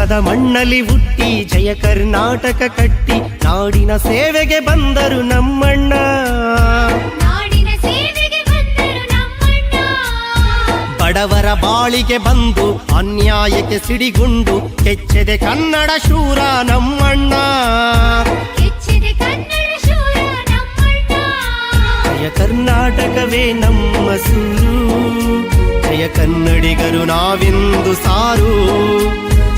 ಕನ್ನಡದ ಮಣ್ಣಲ್ಲಿ ಹುಟ್ಟಿ ಜಯ ಕರ್ನಾಟಕ ಕಟ್ಟಿ ನಾಡಿನ ಸೇವೆಗೆ ಬಂದರು ನಮ್ಮಣ್ಣ. ಬಡವರ ಬಾಳಿಗೆ ಬಂದು ಅನ್ಯಾಯಕ್ಕೆ ಸಿಡಿಗುಂಡು ಕೆಚ್ಚೆದೆ ಕನ್ನಡ ಶೂರ ನಮ್ಮಣ್ಣ. ಜಯ ಕರ್ನಾಟಕವೇ ನಮ್ಮ ಸೂರು, ಜಯ ಕನ್ನಡಿಗರು ನಾವೆಂದು ಸಾರು.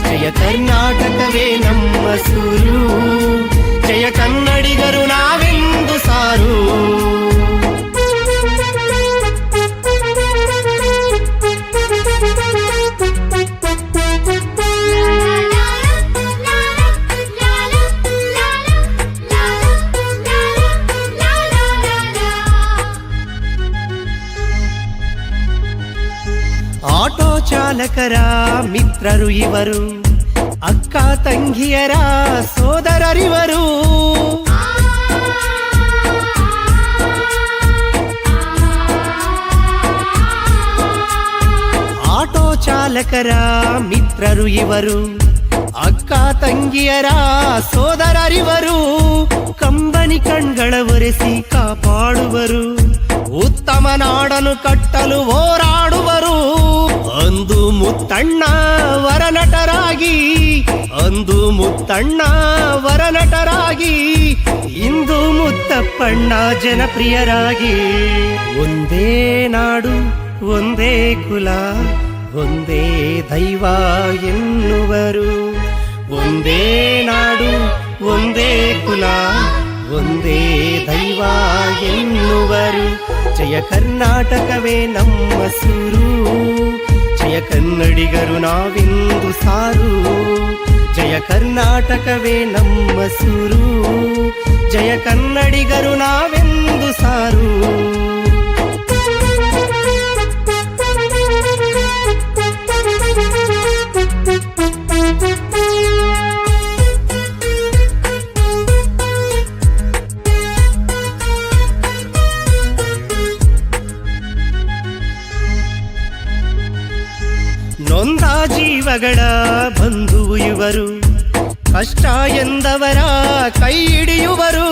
ಜಯ ಕರ್ನಾಟಕವೇ ನಮ್ಮ ಸೂರು, ಜಯ ಕನ್ನಡಿಗರು ನಾವೆಂದು ಸಾರು. ಆಟೋ ಚಾಲಕರ ಮಿತ್ರರು ಇವರು, ಅಕ್ಕ ತಂಗಿಯರ ಸೋದರರಿವರು. ಆಟೋ ಚಾಲಕರ ಮಿತ್ರರು ಇವರು, ಅಕ್ಕ ತಂಗಿಯರ ಸೋದರರಿವರು. ಕಂಬನಿ ಕಣ್ಗಳ ಒರೆಸಿ ಕಾಪಾಡುವರು, ಉತ್ತಮ ನಾಡನ್ನು ಕಟ್ಟಲು ಹೋರಾಡುವರು. ಅಂದು ಮುತ್ತಣ್ಣ ವರನಟರಾಗಿ, ಅಂದು ಮುತ್ತಣ್ಣ ವರನಟರಾಗಿ, ಇಂದು ಮುತ್ತಪ್ಪಣ್ಣ ಜನಪ್ರಿಯರಾಗಿ. ಒಂದೇ ನಾಡು ಒಂದೇ ಕುಲ ಒಂದೇ ದೈವ ಎನ್ನುವರು. ಒಂದೇ ನಾಡು ಒಂದೇ ಕುಲ ಒಂದೇ ದೈವ ಎನ್ನುವರು. ಜಯ ಕರ್ನಾಟಕವೇ ನಮ್ಮ ಸೂರು, ಜಯ ಕನ್ನಡಿಗರು ನಾವೆಂದು ಸಾರು. ಜಯ ಕರ್ನಾಟಕವೇ ನಮ್ಮ ಸೂರು, ಜಯ ಕನ್ನಡಿಗರು ನಾವೆಂದು ಸಾರು. ನೊಂದ ಜೀವಗಳ ಬಂಧುವು ಇವರು, ಕಷ್ಟ ಎಂದವರ ಕೈ ಹಿಡಿಯುವರು.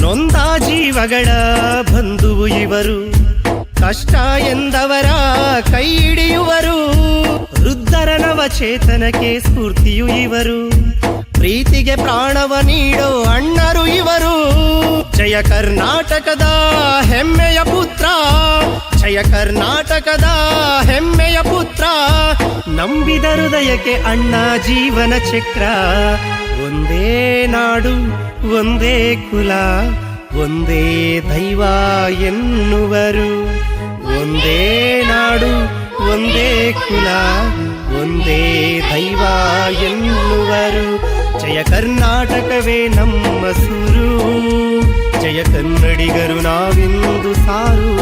ನೊಂದ ಜೀವಗಳ ಬಂಧುವು ಇವರು, ಕಷ್ಟ ಎಂದವರ ಕೈ ಹಿಡಿಯುವರು. ವೃದ್ಧರ ನವಚೇತನಕ್ಕೆ ಸ್ಫೂರ್ತಿಯು ಇವರು, ಪ್ರೀತಿಗೆ ಪ್ರಾಣವ ನೀಡೋ ಅಣ್ಣರು ಇವರು. ಜಯ ಕರ್ನಾಟಕದ ಹೆಮ್ಮೆಯ ಪುತ್ರ, ಜಯ ಕರ್ನಾಟಕದ ಹೆಮ್ಮೆಯ ಪುತ್ರ. ನಂಬಿದ ಹೃದಯಕ್ಕೆ ಅಣ್ಣ ಜೀವನ ಚಕ್ರ. ಒಂದೇ ನಾಡು ಒಂದೇ ಕುಲ ಒಂದೇ ದೈವ ಎನ್ನುವರು. ಒಂದೇ ನಾಡು ಒಂದೇ ಕುಲ ಒಂದೇ ದೈವ ಎನ್ನುವರು. ಜಯ ಕರ್ನಾಟಕವೇ ನಮ್ಮ ಸೂರು, ಜಯ ಕನ್ನಡಿಗರು ನಾವೆಂದು ಸಾರು.